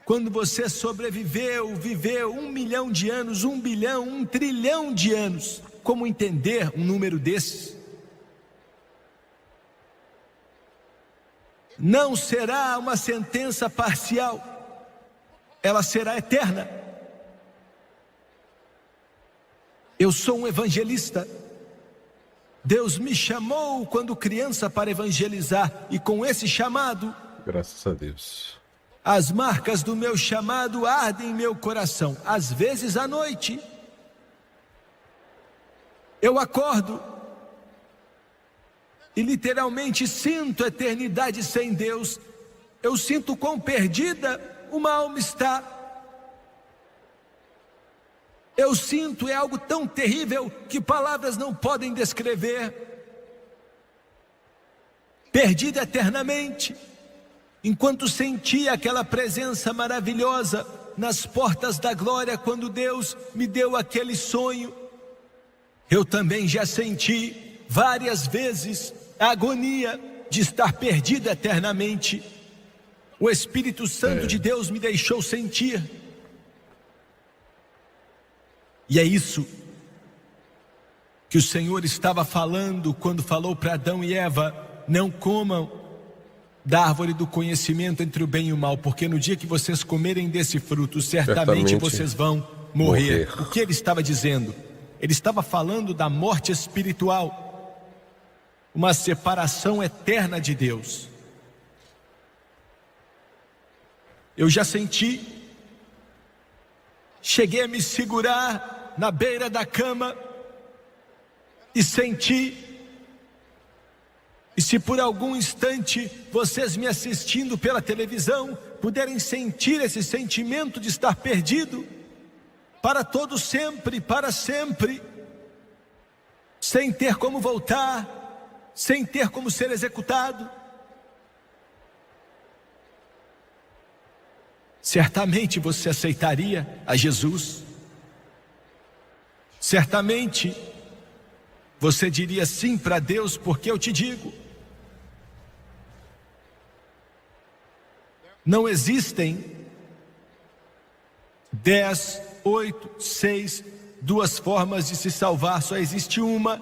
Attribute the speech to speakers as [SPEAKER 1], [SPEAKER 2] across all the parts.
[SPEAKER 1] Quando você sobreviveu, viveu 1 milhão de anos, 1 bilhão, 1 trilhão de anos, como entender um número desses? Não será uma sentença parcial, ela será eterna. Eu sou um evangelista. Deus me chamou quando criança para evangelizar, e com esse chamado,
[SPEAKER 2] graças a Deus,
[SPEAKER 1] as marcas do meu chamado ardem em meu coração. Às vezes à noite, eu acordo e literalmente sinto a eternidade sem Deus. Eu sinto quão perdida uma alma está. Eu sinto, é algo tão terrível que palavras não podem descrever. Perdida eternamente, enquanto sentia aquela presença maravilhosa nas portas da glória, quando Deus me deu aquele sonho. Eu também já senti várias vezes a agonia de estar perdido eternamente. O Espírito Santo de Deus me deixou sentir. E é isso que o Senhor estava falando quando falou para Adão e Eva: não comam da árvore do conhecimento entre o bem e o mal, porque no dia que vocês comerem desse fruto, certamente vocês vão morrer. O que ele estava dizendo? Ele estava falando da morte espiritual, uma separação eterna de Deus. Eu já senti, cheguei a me segurar na beira da cama e senti. E se por algum instante vocês me assistindo pela televisão puderem sentir esse sentimento de estar perdido para todo sempre, para sempre, sem ter como voltar, sem ter como ser executado, certamente você aceitaria a Jesus. Certamente você diria sim para Deus, porque eu te digo, não existem 10, 8, 6, 2 formas de se salvar, só existe uma.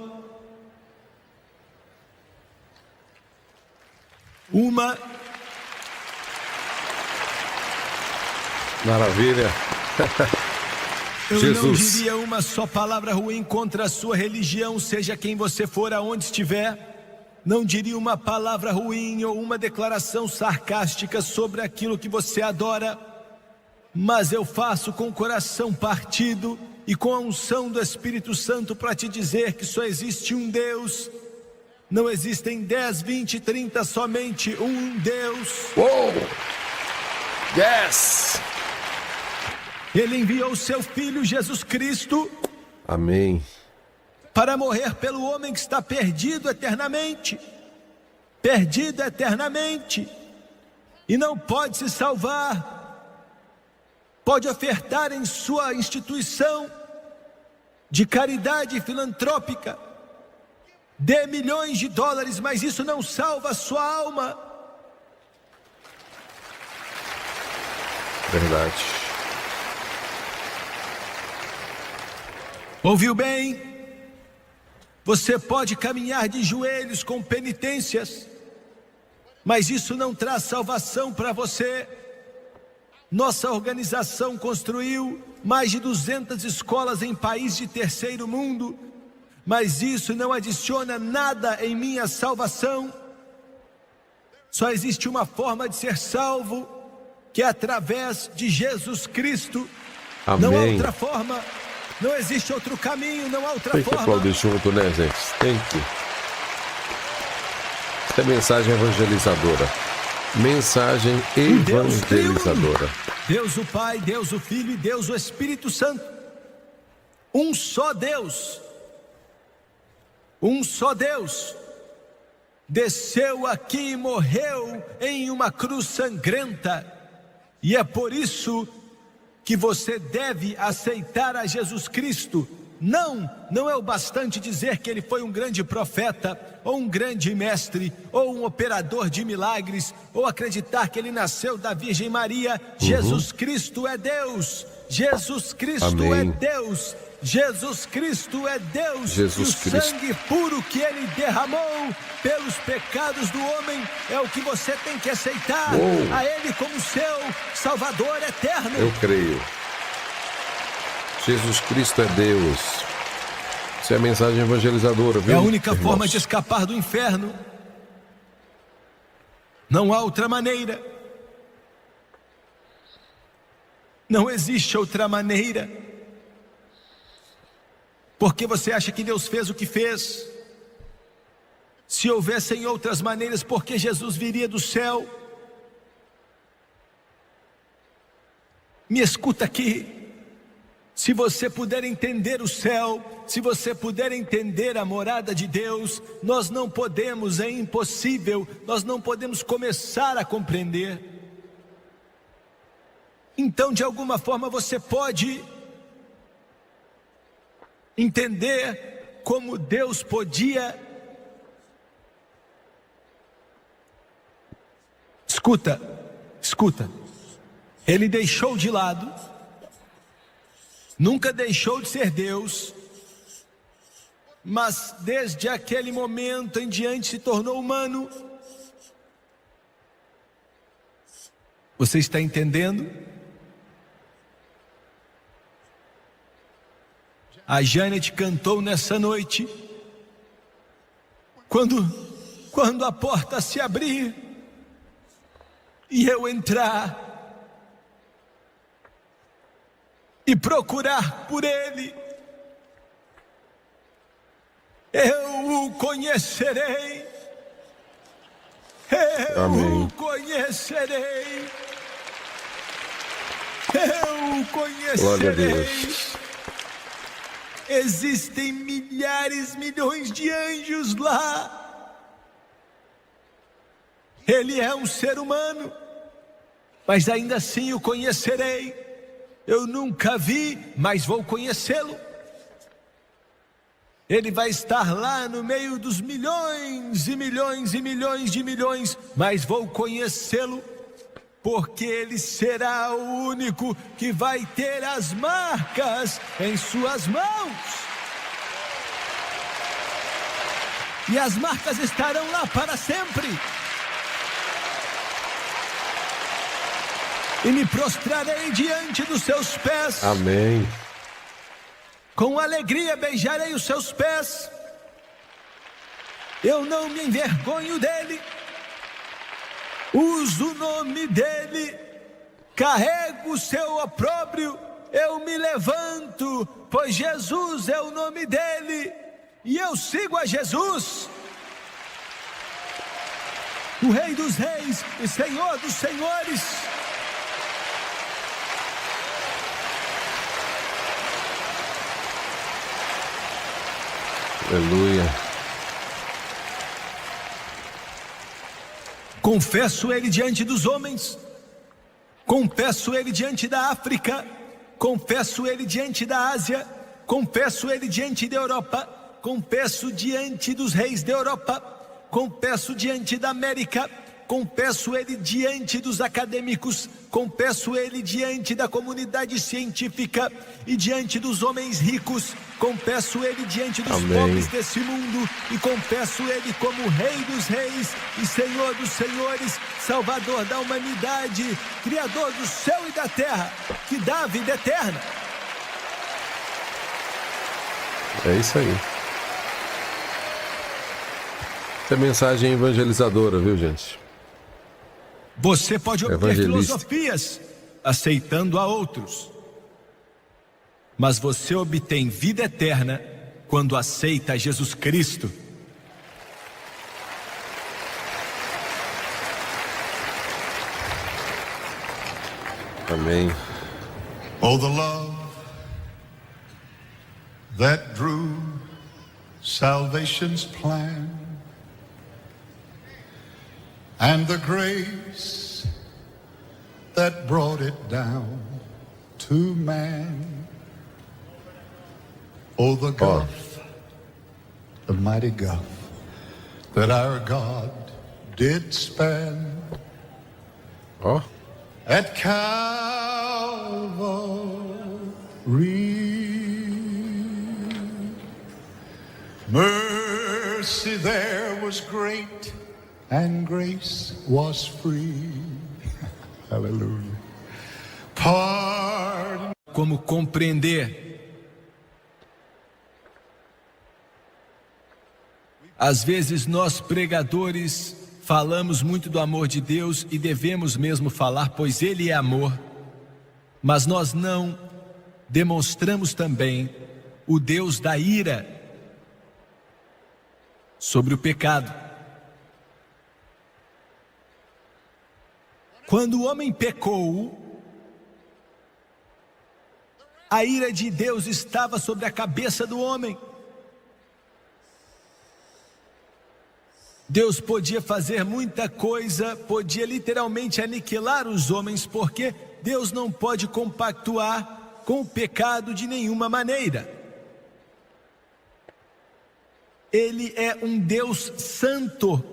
[SPEAKER 2] Maravilha.
[SPEAKER 1] Eu
[SPEAKER 2] Jesus.
[SPEAKER 1] não diria uma só palavra ruim contra a sua religião, seja quem você for, aonde estiver. Não diria uma palavra ruim ou uma declaração sarcástica sobre aquilo que você adora. Mas eu faço com o coração partido e com a unção do Espírito Santo para te dizer que só existe um Deus. Não existem 10, 20, 30, somente um Deus.
[SPEAKER 2] Uou! Yes!
[SPEAKER 1] Ele enviou o seu Filho Jesus Cristo.
[SPEAKER 2] Amém.
[SPEAKER 1] Para morrer pelo homem que está perdido eternamente. Perdido eternamente. E não pode se salvar. Pode ofertar em sua instituição de caridade filantrópica, dê milhões de dólares, mas isso não salva a sua alma.
[SPEAKER 2] Verdade.
[SPEAKER 1] Ouviu bem? Você pode caminhar de joelhos com penitências, mas isso não traz salvação para você. Nossa organização construiu mais de 200 escolas em países de terceiro mundo, mas isso não adiciona nada em minha salvação. Só existe uma forma de ser salvo, que é através de Jesus Cristo.
[SPEAKER 2] Amém.
[SPEAKER 1] Não há outra forma, não existe outro caminho, não há outra
[SPEAKER 2] Tem que
[SPEAKER 1] forma.
[SPEAKER 2] aplaudir junto, né, gente? Tem que. Essa é mensagem evangelizadora. Mensagem evangelizadora.
[SPEAKER 1] Deus o Pai, Deus o Filho e Deus o Espírito Santo. Um só Deus. Um só Deus. Desceu aqui e morreu em uma cruz sangrenta. E é por isso que você deve aceitar a Jesus Cristo Não é o bastante dizer que ele foi um grande profeta, ou um grande mestre, ou um operador de milagres, ou acreditar que ele nasceu da Virgem Maria. Jesus Cristo é Deus. Jesus Cristo
[SPEAKER 2] Amém.
[SPEAKER 1] é Deus. Jesus Cristo é Deus.
[SPEAKER 2] Jesus
[SPEAKER 1] e o
[SPEAKER 2] Cristo.
[SPEAKER 1] sangue puro que ele derramou pelos pecados do homem é o que você tem que aceitar.
[SPEAKER 2] Uou.
[SPEAKER 1] A ele como seu Salvador eterno.
[SPEAKER 2] Eu creio. Jesus Cristo é Deus. Isso é a mensagem evangelizadora, viu?
[SPEAKER 1] É a única
[SPEAKER 2] irmãos?
[SPEAKER 1] forma de escapar do inferno. Não há outra maneira. Não existe outra maneira. Porque você acha que Deus fez o que fez? Se houvessem outras maneiras, por que Jesus viria do céu? Me escuta aqui. Se você puder entender o céu, se você puder entender a morada de Deus, nós não podemos, é impossível, nós não podemos começar a compreender. Então, de alguma forma, você pode entender como Deus podia. Escuta. Ele deixou de lado, nunca deixou de ser Deus, mas desde aquele momento em diante se tornou humano. Você está entendendo? A Janet cantou nessa noite, quando a porta se abrir e eu entrar e procurar por Ele, eu o conhecerei.
[SPEAKER 2] Amém.
[SPEAKER 1] O conhecerei. Eu o conhecerei.
[SPEAKER 2] Glória a Deus.
[SPEAKER 1] Existem milhares, milhões de anjos lá. Ele é um ser humano, mas ainda assim o conhecerei. Eu nunca vi, mas vou conhecê-lo. Ele vai estar lá no meio dos milhões e milhões e milhões de milhões, mas vou conhecê-lo, porque ele será o único que vai ter as marcas em suas mãos. E as marcas estarão lá para sempre. E me prostrarei diante dos seus pés.
[SPEAKER 2] Amém.
[SPEAKER 1] Com alegria beijarei os seus pés. Eu não me envergonho dele. Uso o nome dele. Carrego o seu opróbrio. Eu me levanto, pois Jesus é o nome dele. E eu sigo a Jesus, o Rei dos Reis e Senhor dos Senhores.
[SPEAKER 2] Aleluia.
[SPEAKER 1] Confesso ele diante dos homens, confesso ele diante da África, confesso ele diante da Ásia, confesso ele diante da Europa, confesso diante dos reis da Europa, confesso diante da América, confesso ele diante dos acadêmicos, confesso ele diante da comunidade científica e diante dos homens ricos, confesso ele diante dos
[SPEAKER 2] Amém.
[SPEAKER 1] pobres desse mundo e confesso ele como Rei dos Reis e Senhor dos Senhores, Salvador da humanidade, Criador do céu e da terra, que dá a vida eterna.
[SPEAKER 2] É isso aí. Essa é mensagem evangelizadora, viu, gente?
[SPEAKER 1] Você pode obter
[SPEAKER 2] Evangelista.
[SPEAKER 1] filosofias aceitando a outros, mas você obtém vida eterna quando aceita Jesus Cristo.
[SPEAKER 2] Amém.
[SPEAKER 3] Oh, the love that drew salvation's plan, and the grace that brought it down to man. Oh, the gulf, the mighty gulf that our God did span
[SPEAKER 2] Ó,
[SPEAKER 3] at Calvary. Mercy there was great and grace was free. Hallelujah. Pardon.
[SPEAKER 1] Como compreender. Às vezes nós pregadores falamos muito do amor de Deus e devemos mesmo falar, pois Ele é amor. Mas nós não demonstramos também o Deus da ira sobre o pecado. Quando o homem pecou, a ira de Deus estava sobre a cabeça do homem. Deus podia fazer muita coisa, podia literalmente aniquilar os homens, porque Deus não pode compactuar com o pecado de nenhuma maneira. Ele é um Deus santo.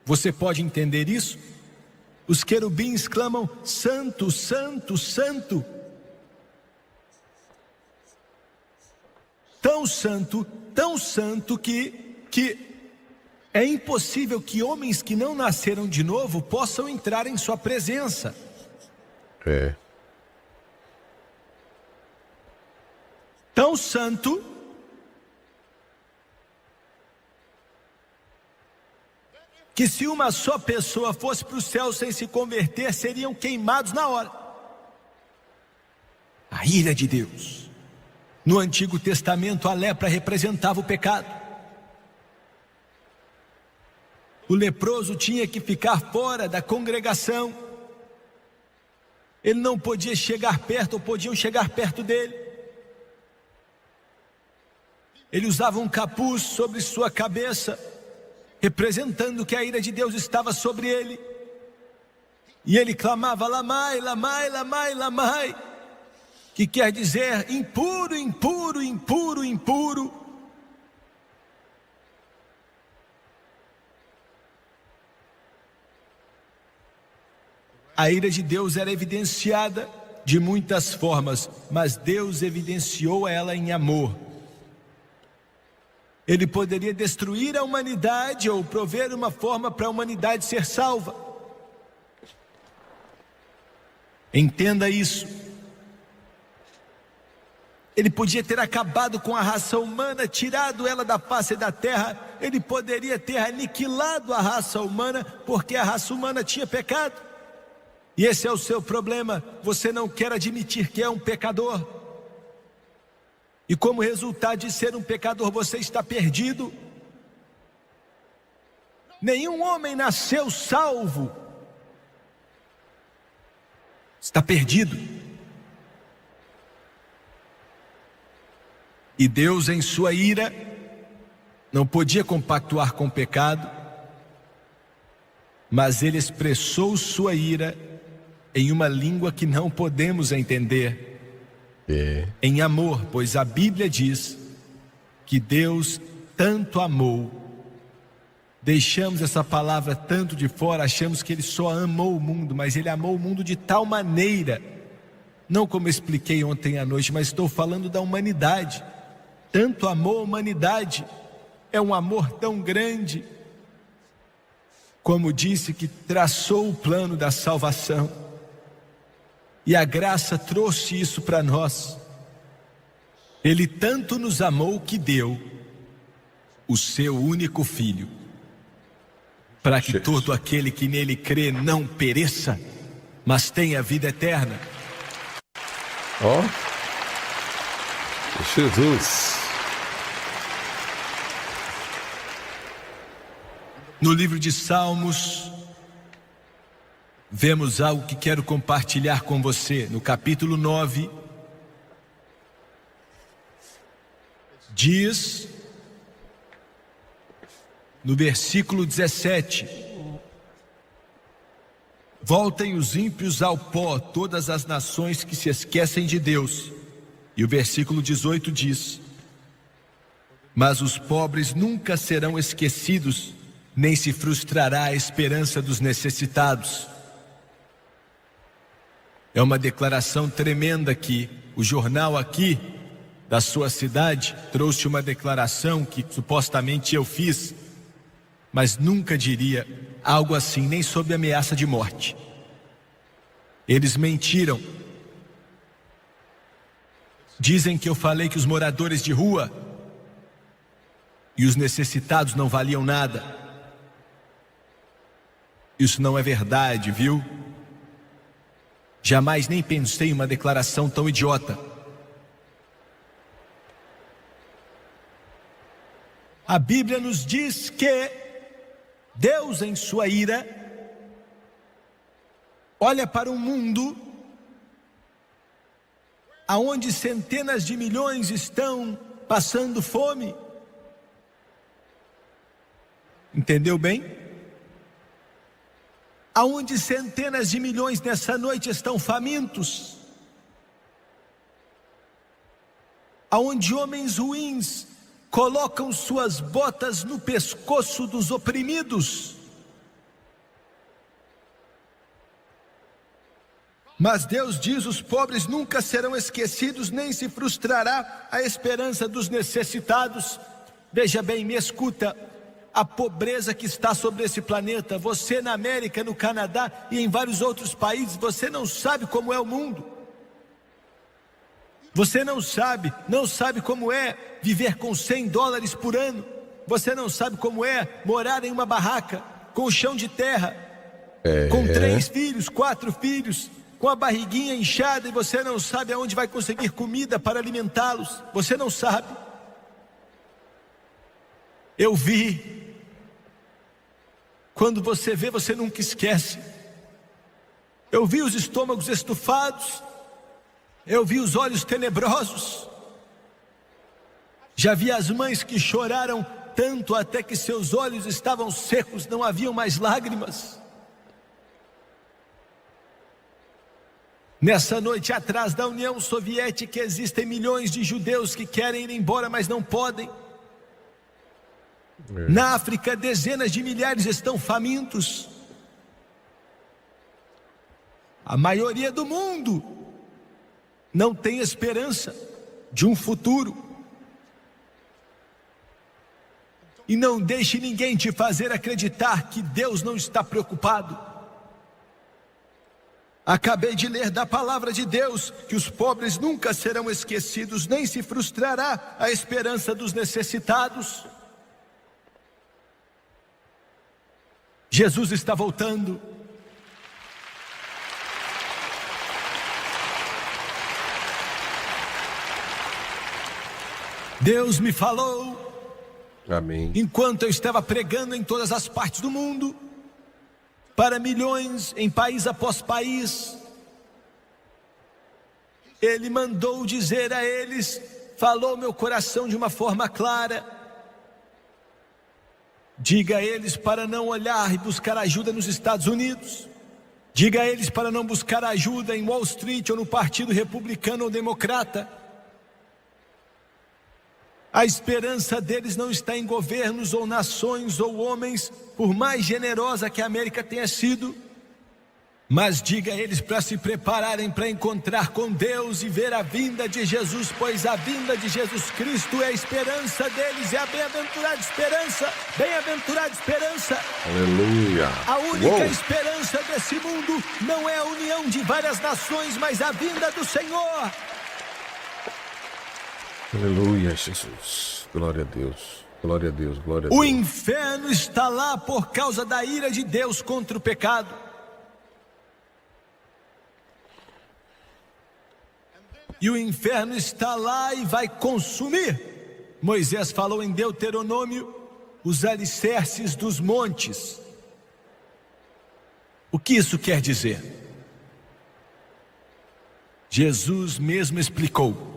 [SPEAKER 1] Você pode entender isso? Os querubins clamam: Santo, Santo, Santo. Tão santo que é impossível que homens que não nasceram de novo possam entrar em sua presença.
[SPEAKER 2] é.
[SPEAKER 1] Tão santo que se uma só pessoa fosse para o céu sem se converter, seriam queimados na hora. A ira de Deus. No Antigo Testamento, a lepra representava o pecado. O leproso tinha que ficar fora da congregação. Ele não podia chegar perto, ou podiam chegar perto dele. Ele usava um capuz sobre sua cabeça, representando que a ira de Deus estava sobre ele. E ele clamava: Lamai, Lamai, Lamai, Lamai, que quer dizer impuro, impuro, impuro, impuro. A ira de Deus era evidenciada de muitas formas, mas Deus evidenciou ela em amor. Ele poderia destruir a humanidade ou prover uma forma para a humanidade ser salva. Entenda isso. Ele podia ter acabado com a raça humana, tirado ela da face da terra. Ele poderia ter aniquilado a raça humana, porque a raça humana tinha pecado. E esse é o seu problema, você não quer admitir que é um pecador. E como resultado de ser um pecador, você está perdido. Nenhum homem nasceu salvo. Está perdido. E Deus, em sua ira, não podia compactuar com o pecado, mas Ele expressou sua ira em uma língua que não podemos entender. Em amor, pois a Bíblia diz que Deus tanto amou. Deixamos essa palavra tanto de fora, achamos que Ele só amou o mundo, mas Ele amou o mundo de tal maneira, não como eu expliquei ontem à noite, mas estou falando da humanidade. Tanto amou a humanidade, é um amor tão grande, como disse, que traçou o plano da salvação. E a graça trouxe isso para nós. Ele tanto nos amou que deu o seu único filho, para que todo aquele que nele crê não pereça, mas tenha vida eterna.
[SPEAKER 2] Ó, Jesus.
[SPEAKER 1] No livro de Salmos, vemos algo que quero compartilhar com você. No capítulo 9, diz, no versículo 17: voltem os ímpios ao pó, todas as nações que se esquecem de Deus. E o versículo 18 diz: Mas os pobres nunca serão esquecidos, nem se frustrará a esperança dos necessitados. É uma declaração tremenda que o jornal aqui da sua cidade trouxe uma declaração que supostamente eu fiz, mas nunca diria algo assim, nem sob ameaça de morte. Eles mentiram. Dizem que eu falei que os moradores de rua e os necessitados não valiam nada. Isso não é verdade, viu? Jamais nem pensei em uma declaração tão idiota. A Bíblia nos diz que Deus, em sua ira, olha para um mundo aonde centenas de milhões estão passando fome. Entendeu bem? Aonde centenas de milhões nessa noite estão famintos. Aonde homens ruins colocam suas botas no pescoço dos oprimidos. Mas Deus diz: os pobres nunca serão esquecidos, nem se frustrará a esperança dos necessitados. Veja bem, me escuta. A pobreza que está sobre esse planeta, você na América, no Canadá e em vários outros países, você não sabe como é o mundo. Você não sabe como é viver com $100 por ano. Você não sabe como é morar em uma barraca, com o chão de terra, com 3 filhos, 4 filhos, com a barriguinha inchada, e você não sabe aonde vai conseguir comida para alimentá-los. Você não sabe. Eu vi. Quando você vê, você nunca esquece. Eu vi os estômagos estufados. Eu vi os olhos tenebrosos. Já vi as mães que choraram tanto até que seus olhos estavam secos, não haviam mais lágrimas. Nessa noite, atrás da União Soviética, existem milhões de judeus que querem ir embora, mas não podem. Na África, dezenas de milhares estão famintos. A maioria do mundo não tem esperança de um futuro. E não deixe ninguém te fazer acreditar que Deus não está preocupado. Acabei de ler da palavra de Deus que os pobres nunca serão esquecidos, nem se frustrará a esperança dos necessitados. Jesus está voltando. Deus me falou.
[SPEAKER 2] Amém.
[SPEAKER 1] Enquanto eu estava pregando em todas as partes do mundo, para milhões, em país após país, Ele mandou dizer a eles, falou meu coração de uma forma clara: diga a eles para não olhar e buscar ajuda nos Estados Unidos. Diga a eles para não buscar ajuda em Wall Street ou no Partido Republicano ou Democrata. A esperança deles não está em governos ou nações ou homens, por mais generosa que a América tenha sido. Mas diga a eles para se prepararem para encontrar com Deus e ver a vinda de Jesus, pois a vinda de Jesus Cristo é a esperança deles, é a bem-aventurada esperança, bem-aventurada esperança.
[SPEAKER 2] Aleluia.
[SPEAKER 1] A única esperança desse mundo não é a união de várias nações, mas a vinda do Senhor.
[SPEAKER 2] Aleluia, Jesus. Glória a Deus. Glória a Deus, glória a Deus.
[SPEAKER 1] O inferno está lá por causa da ira de Deus contra o pecado. E o inferno está lá e vai consumir. Moisés falou em Deuteronômio os alicerces dos montes. O que isso quer dizer? Jesus mesmo explicou.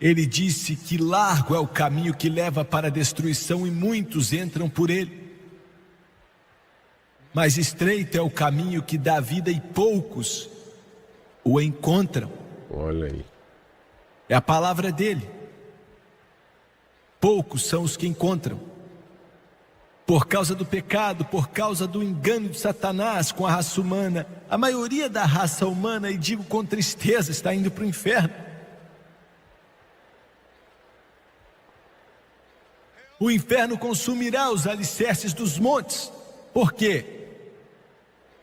[SPEAKER 1] Ele disse que largo é o caminho que leva para a destruição e muitos entram por ele. Mas estreito é o caminho que dá vida e poucos o encontram.
[SPEAKER 2] Olha aí.
[SPEAKER 1] É a palavra dele. poucos são os que encontram. Por causa do pecado, por causa do engano de Satanás com a raça humana, a maioria da raça humana, e digo com tristeza, está indo para o inferno. O inferno consumirá os alicerces dos montes. Por quê?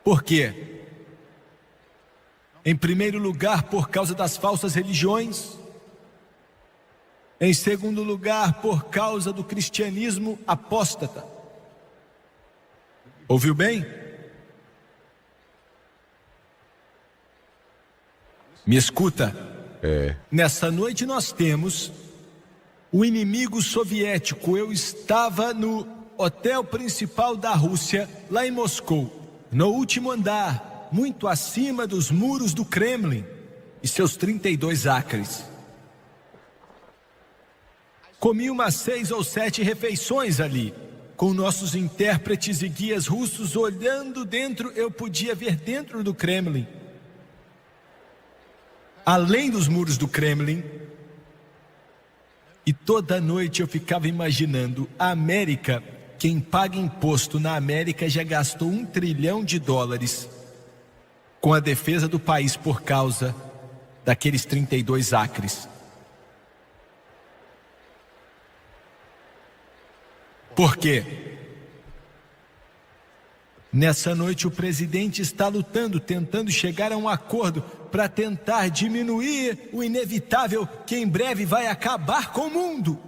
[SPEAKER 1] Por quê? Em primeiro lugar, por causa das falsas religiões. Em segundo lugar, por causa do cristianismo apóstata. Ouviu bem? Me escuta. Nessa noite nós temos o inimigo soviético. Eu estava no hotel principal da Rússia, lá em Moscou, no último andar, muito acima dos muros do Kremlin e seus 32 acres. Comi umas 6 ou 7 refeições ali, com nossos intérpretes e guias russos olhando dentro. Eu podia ver dentro do Kremlin. Além dos muros do Kremlin. E toda noite eu ficava imaginando, a América, quem paga imposto na América já gastou $1 trilhão com a defesa do país por causa daqueles 32 acres. Por quê? Nessa noite o presidente está lutando, tentando chegar a um acordo para tentar diminuir o inevitável que em breve vai acabar com o mundo.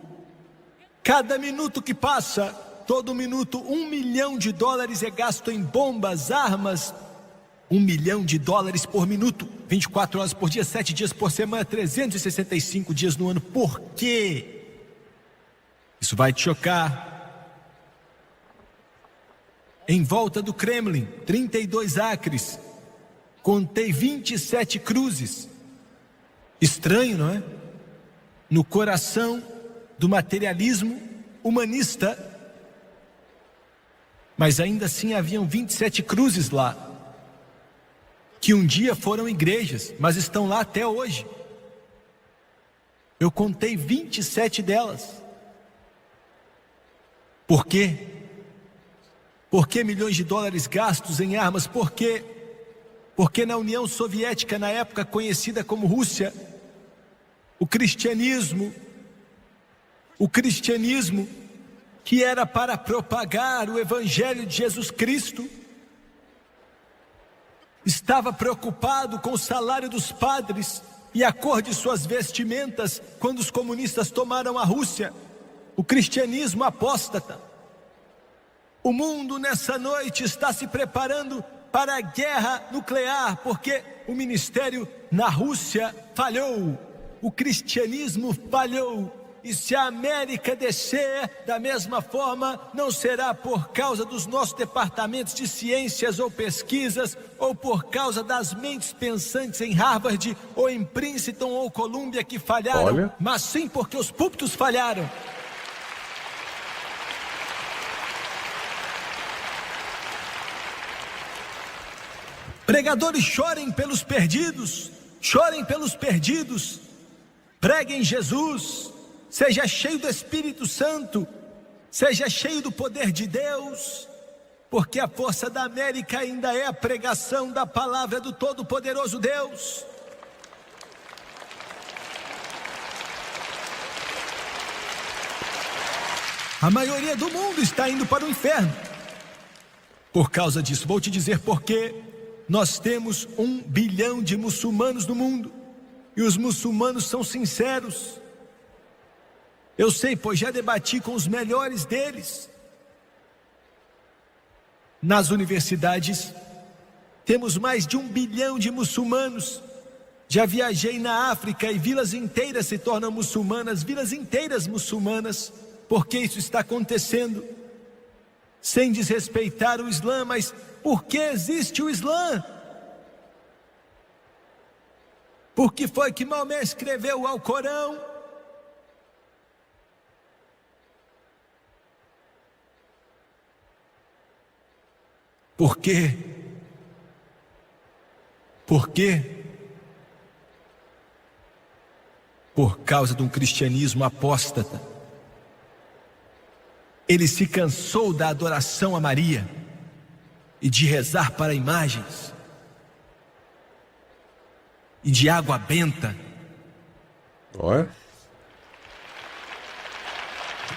[SPEAKER 1] Cada minuto que passa, todo minuto, $1 milhão é gasto em bombas, armas. $1 milhão por minuto, 24 horas por dia, 7 dias por semana, 365 dias no ano. Por quê? Isso vai te chocar. Em volta do Kremlin, 32 acres, contei 27 cruzes. Estranho, não é? No coração do materialismo humanista. Mas ainda assim haviam 27 cruzes lá, que um dia foram igrejas, mas estão lá até hoje. Eu contei 27 delas. Por quê? Por que milhões de dólares gastos em armas? Por quê? Porque na União Soviética, na época conhecida como Rússia, o cristianismo que era para propagar o Evangelho de Jesus Cristo, estava preocupado com o salário dos padres e a cor de suas vestimentas quando os comunistas tomaram a Rússia, o cristianismo apóstata. O mundo nessa noite está se preparando para a guerra nuclear, porque o ministério na Rússia falhou, o cristianismo falhou. E se a América descer da mesma forma, não será por causa dos nossos departamentos de ciências ou pesquisas, ou por causa das mentes pensantes em Harvard, ou em Princeton ou Columbia que falharam, mas sim porque os púlpitos falharam. Pregadores, chorem pelos perdidos, preguem Jesus, seja cheio do Espírito Santo, seja cheio do poder de Deus, porque a força da América ainda é a pregação da palavra do Todo-Poderoso Deus. A maioria do mundo está indo para o inferno. Por causa disso, vou te dizer por quê. Nós temos 1 bilhão de muçulmanos no mundo, e os muçulmanos são sinceros. Eu sei, pois já debati com os melhores deles. Nas universidades, temos mais de 1 bilhão de muçulmanos. Já viajei na África e vilas inteiras se tornam muçulmanas, vilas inteiras muçulmanas. Por que isso está acontecendo? Sem desrespeitar o Islã, mas por que existe o Islã? Por que foi que Maomé escreveu o Alcorão? Por quê? Por quê? Por causa de um cristianismo apóstata. Ele se cansou da adoração a Maria e de rezar para imagens e de água benta.
[SPEAKER 2] Olha.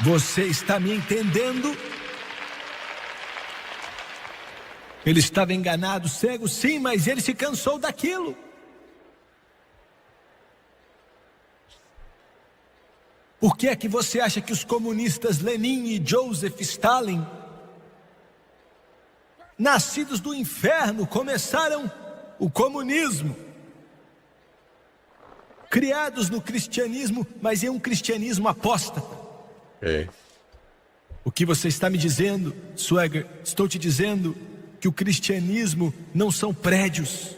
[SPEAKER 1] Você está me entendendo? Ele estava enganado, cego, sim, mas ele se cansou daquilo. Por que é que você acha que os comunistas Lenin e Joseph Stalin, nascidos do inferno, começaram o comunismo? Criados no cristianismo, mas em um cristianismo apóstata.
[SPEAKER 2] É.
[SPEAKER 1] O que você está me dizendo, Swagger? Estou te dizendo que o cristianismo não são prédios.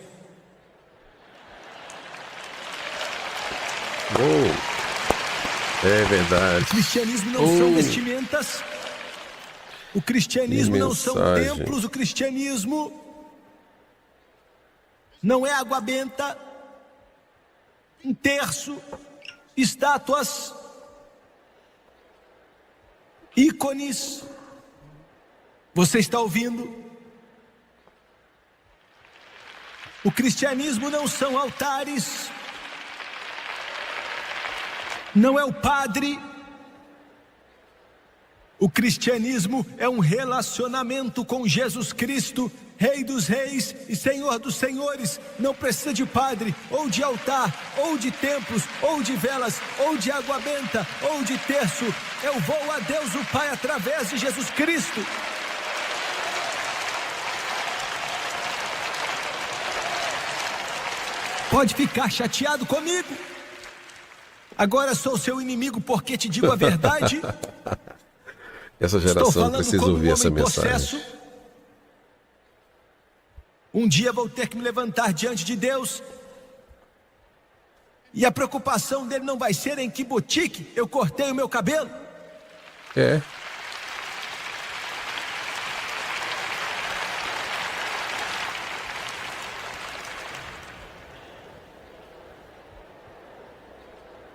[SPEAKER 2] É verdade.
[SPEAKER 1] O cristianismo não são vestimentas. O cristianismo não são templos. O cristianismo não é água benta, um terço, estátuas, ícones. Você está ouvindo? O cristianismo não são altares, não é o padre. O cristianismo é um relacionamento com Jesus Cristo, Rei dos Reis e Senhor dos Senhores. Não precisa de padre, ou de altar, ou de templos, ou de velas, ou de água benta, ou de terço. Eu vou a Deus o Pai através de Jesus Cristo. Pode ficar chateado comigo. Agora sou seu inimigo porque te digo a verdade.
[SPEAKER 2] Essa geração precisa ouvir essa mensagem.
[SPEAKER 1] Possesso. Um dia vou ter que me levantar diante de Deus. E a preocupação dele não vai ser em que boutique eu cortei o meu cabelo.
[SPEAKER 2] É.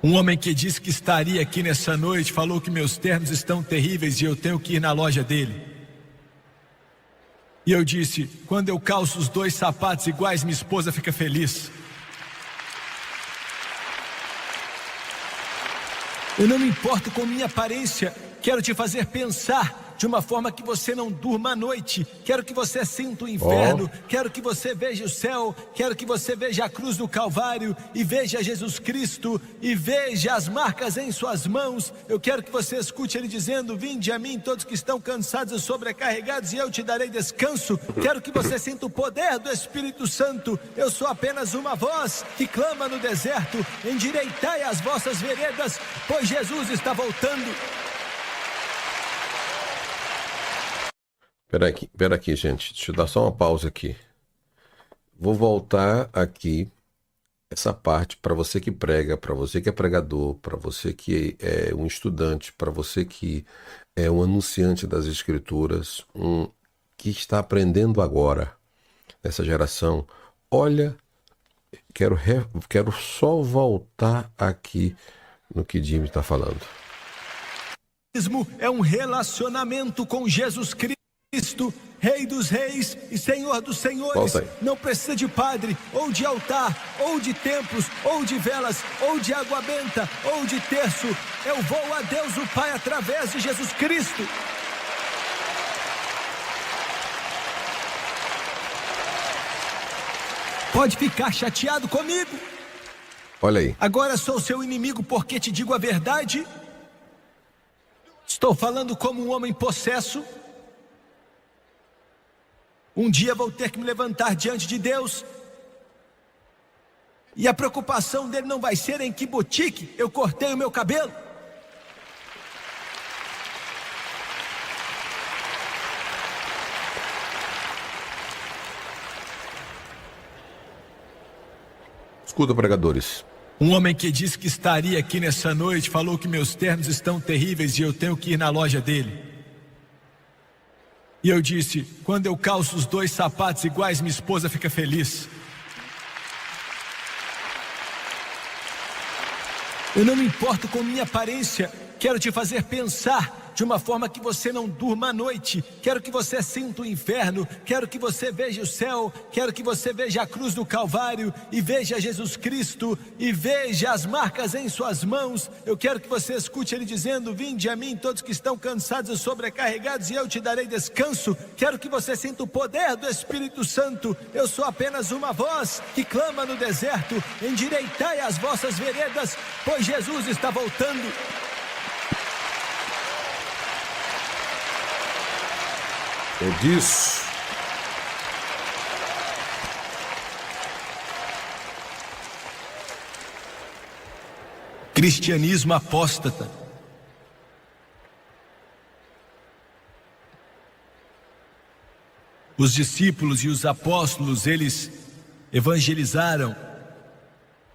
[SPEAKER 1] Um homem que disse que estaria aqui nessa noite falou que meus ternos estão terríveis e eu tenho que ir na loja dele. E eu disse: quando eu calço os 2 sapatos iguais, minha esposa fica feliz. Eu não me importo com minha aparência. Quero te fazer pensar de uma forma que você não durma à noite. Quero que você sinta o inferno. Quero que você veja o céu. Quero que você veja a cruz do Calvário e veja Jesus Cristo e veja as marcas em suas mãos. Eu quero que você escute ele dizendo: vinde a mim todos que estão cansados e sobrecarregados e eu te darei descanso. Quero que você sinta o poder do Espírito Santo. Eu sou apenas uma voz que clama no deserto: endireitai as vossas veredas, pois Jesus está voltando.
[SPEAKER 2] Espera aqui, gente. Deixa eu dar só uma pausa aqui. Vou voltar aqui essa parte para você que prega, para você que é pregador, para você que é um estudante, para você que é um anunciante das Escrituras, que está aprendendo agora nessa geração. Olha, quero só voltar aqui no que Jimmy está falando.
[SPEAKER 1] É um relacionamento com Jesus Cristo, Rei dos Reis e Senhor dos Senhores. Não precisa de padre, ou de altar, ou de templos, ou de velas, ou de água benta, ou de terço. Eu vou a Deus o Pai através de Jesus Cristo. Pode ficar chateado comigo.
[SPEAKER 2] Olha aí.
[SPEAKER 1] Agora sou seu inimigo porque te digo a verdade. Estou falando como um homem possesso. Um dia vou ter que me levantar diante de Deus. E a preocupação dele não vai ser em que boutique eu cortei o meu cabelo.
[SPEAKER 2] Escuta, pregadores.
[SPEAKER 1] Um homem que disse que estaria aqui nessa noite falou que meus ternos estão terríveis e eu tenho que ir na loja dele. E eu disse: quando eu calço os 2 sapatos iguais, minha esposa fica feliz. Eu não me importo com minha aparência. Quero te fazer pensar de uma forma que você não durma à noite. Quero que você sinta o inferno, quero que você veja o céu, quero que você veja a cruz do Calvário e veja Jesus Cristo e veja as marcas em suas mãos. Eu quero que você escute Ele dizendo: vinde a mim todos que estão cansados e sobrecarregados e eu te darei descanso. Quero que você sinta o poder do Espírito Santo. Eu sou apenas uma voz que clama no deserto: endireitai as vossas veredas, pois Jesus está voltando.
[SPEAKER 2] É disso.
[SPEAKER 1] Cristianismo apóstata. Os discípulos e os apóstolos, eles evangelizaram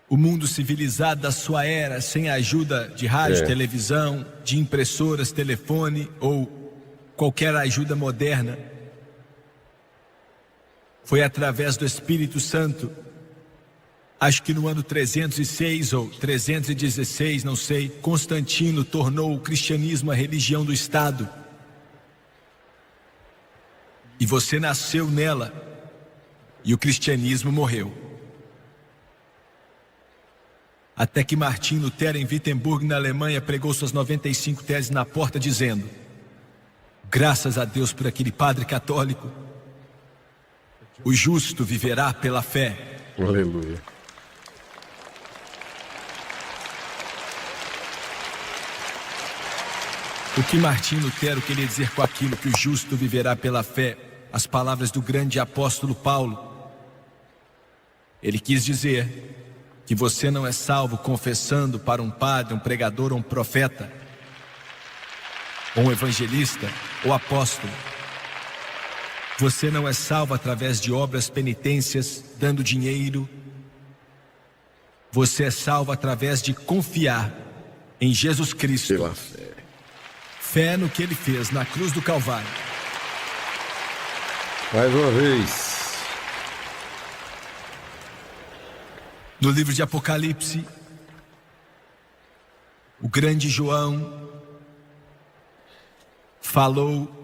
[SPEAKER 1] o mundo civilizado da sua era sem a ajuda de rádio, televisão, de impressoras, telefone ou qualquer ajuda moderna. Foi através do Espírito Santo. Acho que no ano 306 ou 316, não sei, Constantino tornou o cristianismo a religião do Estado. E você nasceu nela, e o cristianismo morreu. Até que Martim Lutero, em Wittenberg, na Alemanha, pregou suas 95 teses na porta, dizendo: graças a Deus por aquele padre católico, o justo viverá pela fé.
[SPEAKER 2] Aleluia.
[SPEAKER 1] O que Martim Lutero queria dizer com aquilo, que o justo viverá pela fé? As palavras do grande apóstolo Paulo. Ele quis dizer que você não é salvo confessando para um padre, um pregador ou um profeta, ou um evangelista ou apóstolo. Você não é salvo através de obras, penitências, dando dinheiro. Você é salvo através de confiar em Jesus Cristo.
[SPEAKER 2] Pela fé.
[SPEAKER 1] Fé no que Ele fez na cruz do Calvário.
[SPEAKER 2] Mais uma vez.
[SPEAKER 1] No livro de Apocalipse, o grande João falou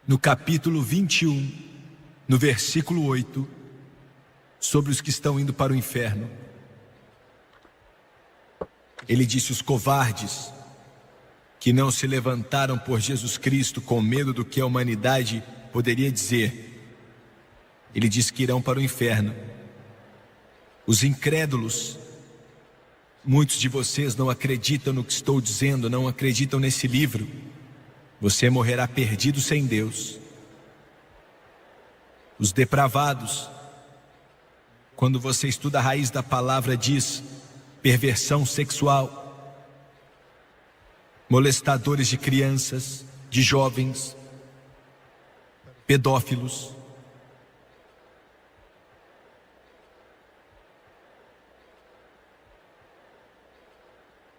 [SPEAKER 1] no capítulo 21, no versículo 8, sobre os que estão indo para o inferno. Ele disse: os covardes que não se levantaram por Jesus Cristo com medo do que a humanidade poderia dizer. Ele diz que irão para o inferno. Os incrédulos, muitos de vocês não acreditam no que estou dizendo, não acreditam nesse livro. Você morrerá perdido sem Deus. Os depravados, quando você estuda a raiz da palavra, diz perversão sexual, molestadores de crianças, de jovens, pedófilos.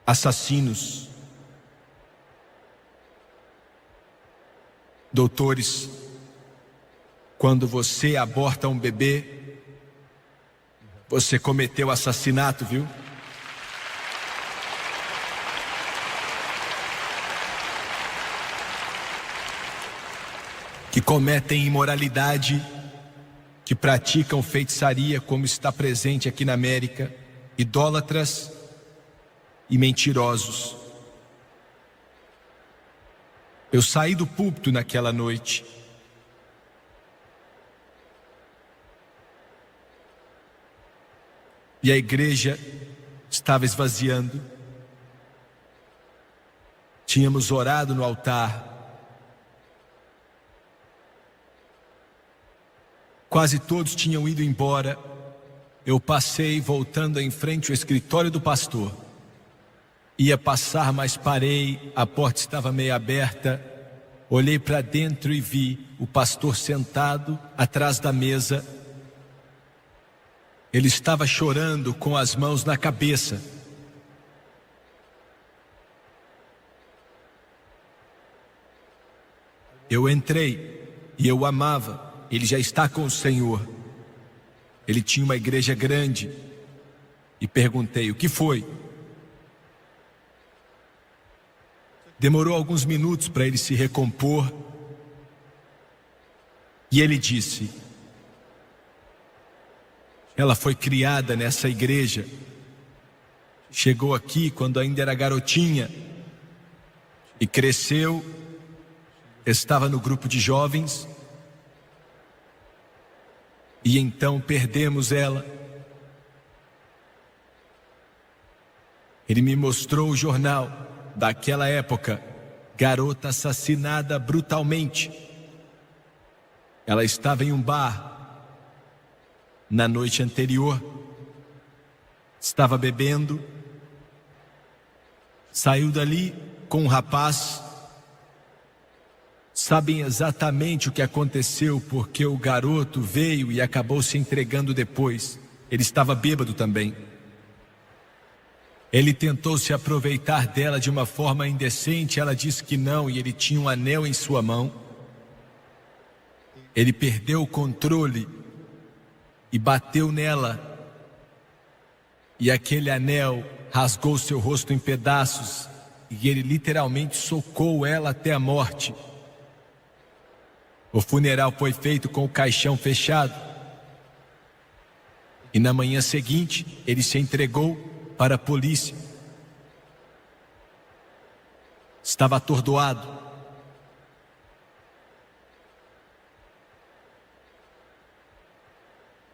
[SPEAKER 1] Assassinos, doutores, quando você aborta um bebê, você cometeu assassinato, viu? Que cometem imoralidade, que praticam feitiçaria, como está presente aqui na América, idólatras e mentirosos. Eu saí do púlpito naquela noite. E a igreja estava esvaziando. Tínhamos orado no altar. Quase todos tinham ido embora. Eu passei voltando em frente ao escritório do pastor. Ia passar, mas parei, a porta estava meio aberta. Olhei para dentro e vi o pastor sentado atrás da mesa. Ele estava chorando com as mãos na cabeça. Eu entrei e eu amava. Ele já está com o Senhor. Ele tinha uma igreja grande. E perguntei: o que foi? Demorou alguns minutos para ele se recompor. E ele disse: ela foi criada nessa igreja. Chegou aqui quando ainda era garotinha. E cresceu. Estava no grupo de jovens. E então perdemos ela. Ele me mostrou o jornal daquela época. Garota assassinada brutalmente. Ela estava em um bar na noite anterior. Estava bebendo. Saiu dali com um rapaz. Sabem exatamente o que aconteceu, porque o garoto veio e acabou se entregando depois. Ele estava bêbado também. Ele tentou se aproveitar dela de uma forma indecente. Ela disse que não, e ele tinha um anel em sua mão. Ele perdeu o controle e bateu nela. E aquele anel rasgou seu rosto em pedaços. E ele literalmente socou ela até a morte. O funeral foi feito com o caixão fechado. E na manhã seguinte, ele se entregou para a polícia. Estava atordoado.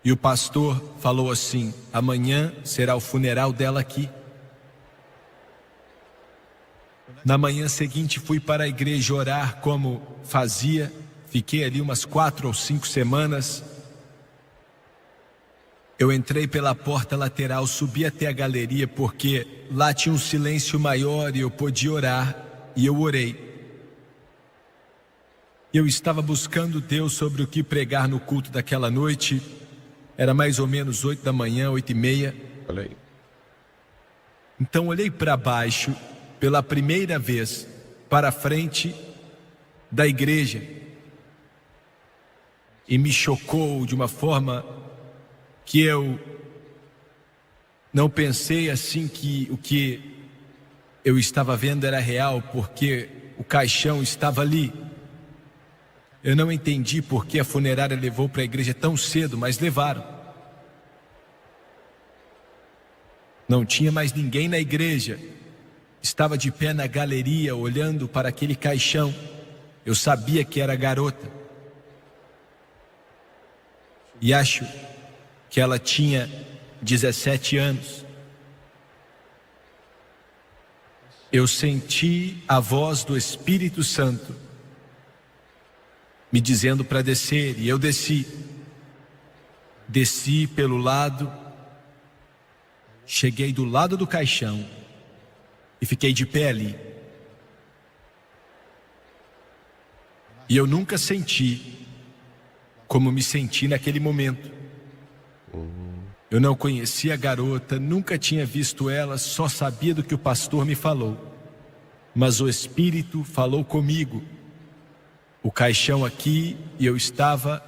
[SPEAKER 1] E o pastor falou assim: amanhã será o funeral dela aqui. Na manhã seguinte fui para a igreja orar como fazia. Fiquei ali umas 4 ou 5 semanas. Eu entrei pela porta lateral, subi até a galeria, porque lá tinha um silêncio maior e eu podia orar. E eu orei. Eu estava buscando Deus sobre o que pregar no culto daquela noite. Era mais ou menos 8 da manhã, 8h30.
[SPEAKER 2] Olha aí.
[SPEAKER 1] Então olhei para baixo, pela primeira vez, para a frente da igreja. E me chocou de uma forma que eu não pensei assim que o que eu estava vendo era real, porque o caixão estava ali. Eu não entendi por que a funerária levou para a igreja tão cedo, mas levaram. Não tinha mais ninguém na igreja. Estava de pé na galeria, olhando para aquele caixão. Eu sabia que era a garota. E acho que ela tinha 17 anos. Eu senti a voz do Espírito Santo me dizendo para descer, e eu desci. Desci pelo lado, cheguei do lado do caixão e fiquei de pé ali. E eu nunca senti como me senti naquele momento. Eu não conhecia a garota, nunca tinha visto ela, só sabia do que o pastor me falou. Mas o Espírito falou comigo. O caixão aqui, e eu estava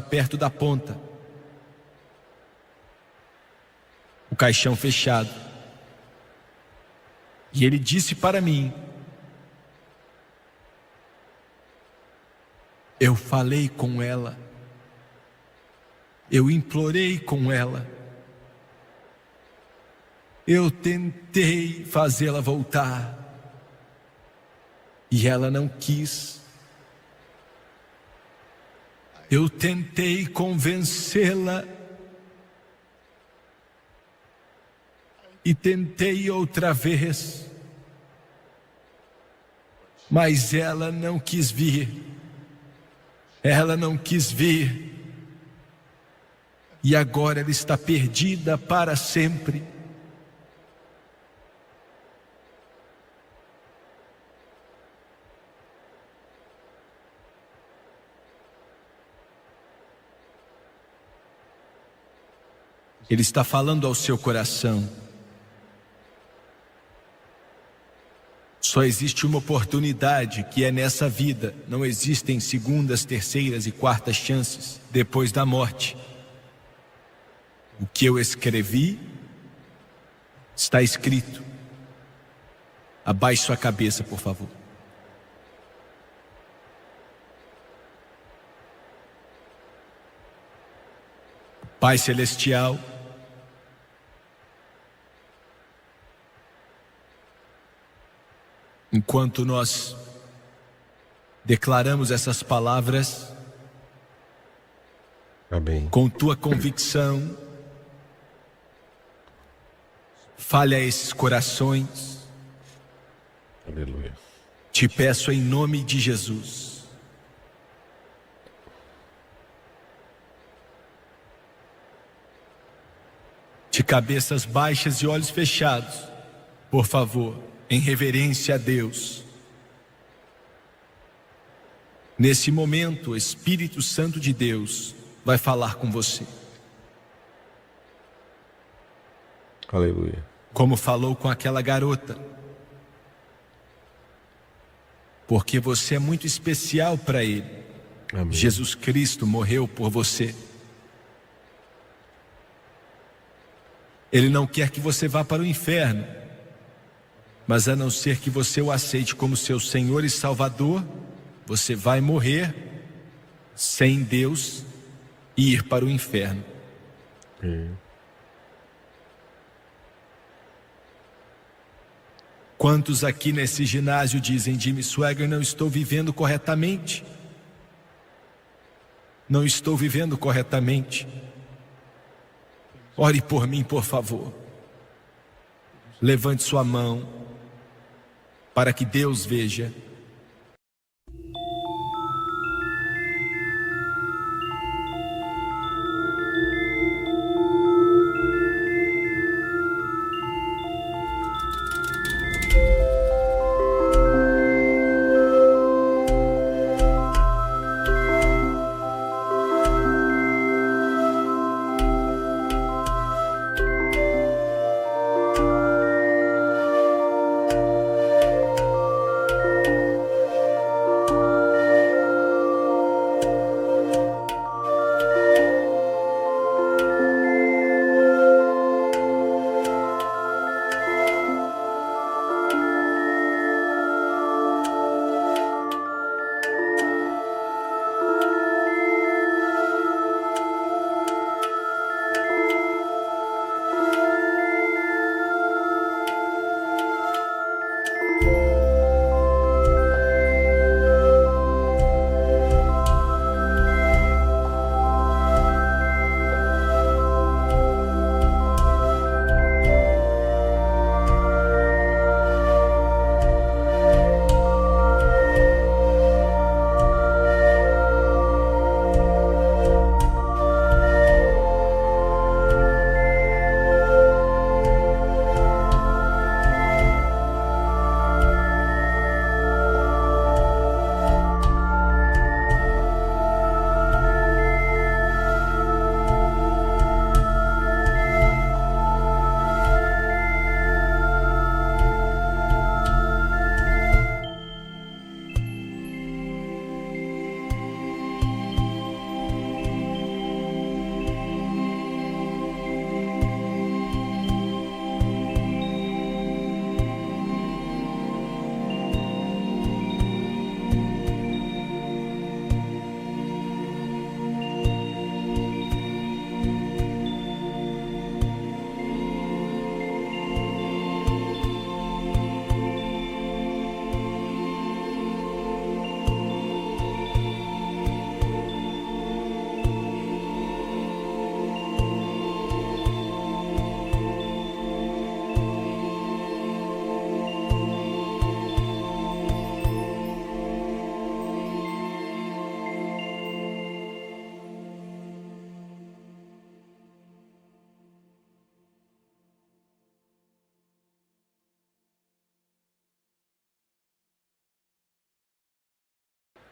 [SPEAKER 1] perto da ponta. O caixão fechado. E ele disse para mim: eu falei com ela. Eu implorei com ela. Eu tentei fazê-la voltar. E ela não quis. Eu tentei convencê-la. E tentei outra vez. Mas ela não quis vir. Ela não quis vir. E agora ela está perdida para sempre. Ele está falando ao seu coração. Só existe uma oportunidade, que é nessa vida. Não existem segundas, terceiras e quartas chances depois da morte. O que eu escrevi está escrito. Abaixe sua cabeça, por favor. Pai Celestial, enquanto nós declaramos essas palavras,
[SPEAKER 2] Amém.
[SPEAKER 1] com tua convicção, fale a esses corações.
[SPEAKER 2] Aleluia.
[SPEAKER 1] Te peço em nome de Jesus. De cabeças baixas e olhos fechados, por favor, em reverência a Deus. Nesse momento, o Espírito Santo de Deus vai falar com você.
[SPEAKER 2] Aleluia.
[SPEAKER 1] Como falou com aquela garota. Porque você é muito especial para Ele.
[SPEAKER 2] Amém.
[SPEAKER 1] Jesus Cristo morreu por você. Ele não quer que você vá para o inferno, mas a não ser que você o aceite como seu Senhor e Salvador, você vai morrer sem Deus e ir para o inferno. Quantos aqui nesse ginásio dizem: Jimmy Swaggart, não estou vivendo corretamente? Não estou vivendo corretamente. Ore por mim, por favor. Levante sua mão para que Deus veja.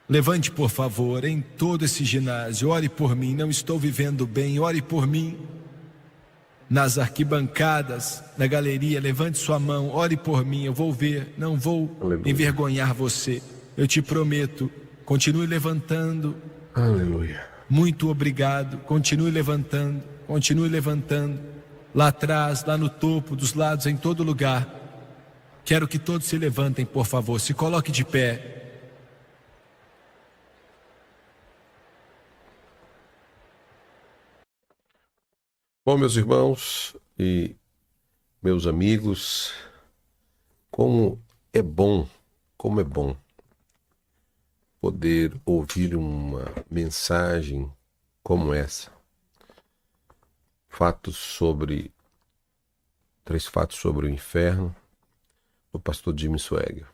[SPEAKER 1] Levante, por favor, em todo esse ginásio. Ore por mim, não estou vivendo bem. Ore por mim. Nas arquibancadas, na galeria, levante sua mão. Ore por mim, eu vou ver. Não vou
[SPEAKER 2] Aleluia.
[SPEAKER 1] envergonhar você. Eu te prometo. Continue levantando.
[SPEAKER 2] Aleluia.
[SPEAKER 1] Muito obrigado. Continue levantando. Continue levantando. Lá atrás, lá no topo, dos lados, em todo lugar. Quero que todos se levantem, por favor. Se coloque de pé.
[SPEAKER 2] Bom, meus irmãos e meus amigos, como é bom poder ouvir uma mensagem como essa. Três fatos sobre o inferno, do pastor Jim Swaggart.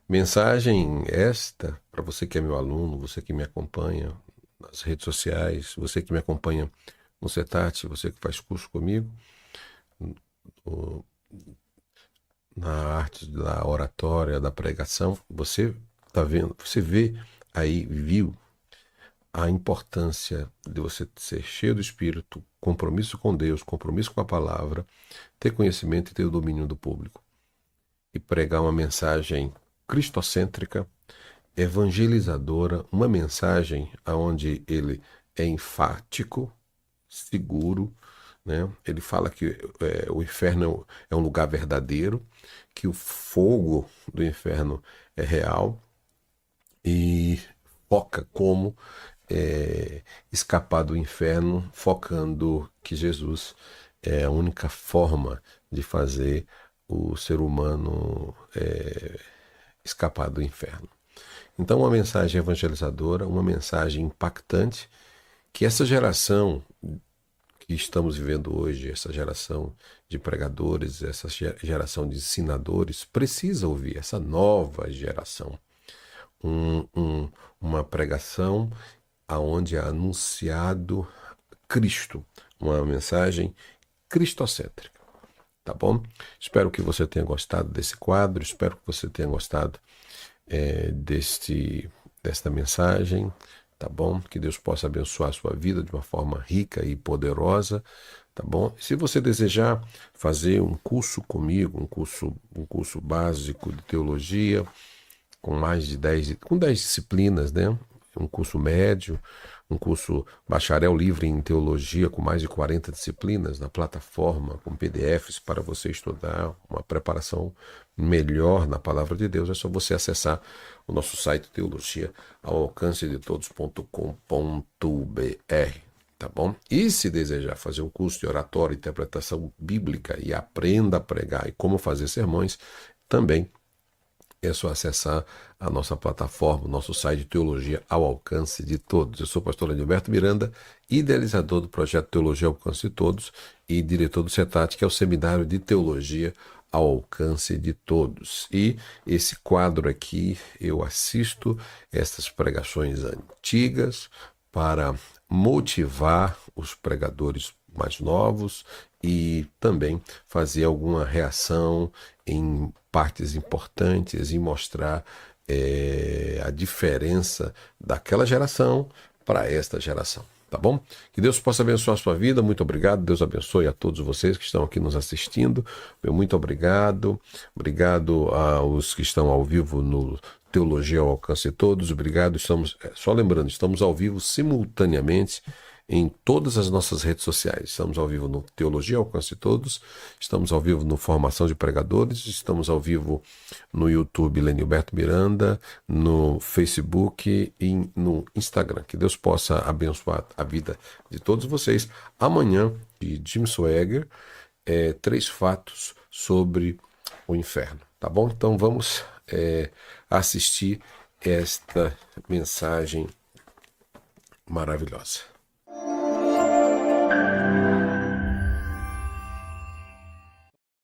[SPEAKER 2] Mensagem esta, para você que é meu aluno, você que me acompanha nas redes sociais, você que me acompanha no CETAT, você que faz curso comigo, na arte da oratória, da pregação, você está vendo, você viu a importância de você ser cheio do Espírito, compromisso com Deus, compromisso com a palavra, ter conhecimento e ter o domínio do público. E pregar uma mensagem cristocêntrica, evangelizadora, uma mensagem onde ele é enfático, seguro, né? Ele fala que o inferno é um lugar verdadeiro, que o fogo do inferno é real e foca como escapar do inferno, focando que Jesus é a única forma de fazer o ser humano escapar do inferno. Então, uma mensagem evangelizadora, uma mensagem impactante, que essa geração que estamos vivendo hoje, essa geração de pregadores, essa geração de ensinadores, precisa ouvir, essa nova geração. Uma pregação onde é anunciado Cristo, uma mensagem cristocêntrica. Tá bom? Espero que você tenha gostado desse quadro, espero que você tenha gostado desta mensagem, tá bom? Que Deus possa abençoar a sua vida de uma forma rica e poderosa, tá bom? Se você desejar fazer um curso comigo, um curso básico de teologia, com mais de 10 disciplinas, né? Um curso médio, um curso bacharel livre em teologia com mais de 40 disciplinas na plataforma, com PDFs para você estudar, uma preparação melhor na palavra de Deus, é só você acessar o nosso site teologia ao alcance de todos.com.br, tá bom? E se desejar fazer um curso de oratória e interpretação bíblica e aprenda a pregar e como fazer sermões, também é só acessar a nossa plataforma, o nosso site de Teologia ao Alcance de Todos. Eu sou o pastor Adilberto Miranda, idealizador do projeto Teologia ao Alcance de Todos e diretor do CETAT, que é o Seminário de Teologia ao Alcance de Todos. E esse quadro aqui, eu assisto essas pregações antigas para motivar os pregadores mais novos e também fazer alguma reação em partes importantes e mostrar a diferença daquela geração para esta geração, tá bom? Que Deus possa abençoar a sua vida, muito obrigado, Deus abençoe a todos vocês que estão aqui nos assistindo, muito obrigado aos que estão ao vivo no Teologia ao Alcance de Todos, obrigado, só lembrando, estamos ao vivo simultaneamente em todas as nossas redes sociais. Estamos ao vivo no Teologia ao Alcance de Todos, estamos ao vivo no Formação de Pregadores, estamos ao vivo no YouTube Lenilberto Miranda, no Facebook e no Instagram. Que Deus possa abençoar a vida de todos vocês. Amanhã, de Jim Swaggart, 3 fatos sobre o inferno. Tá bom? Então vamos assistir esta mensagem maravilhosa.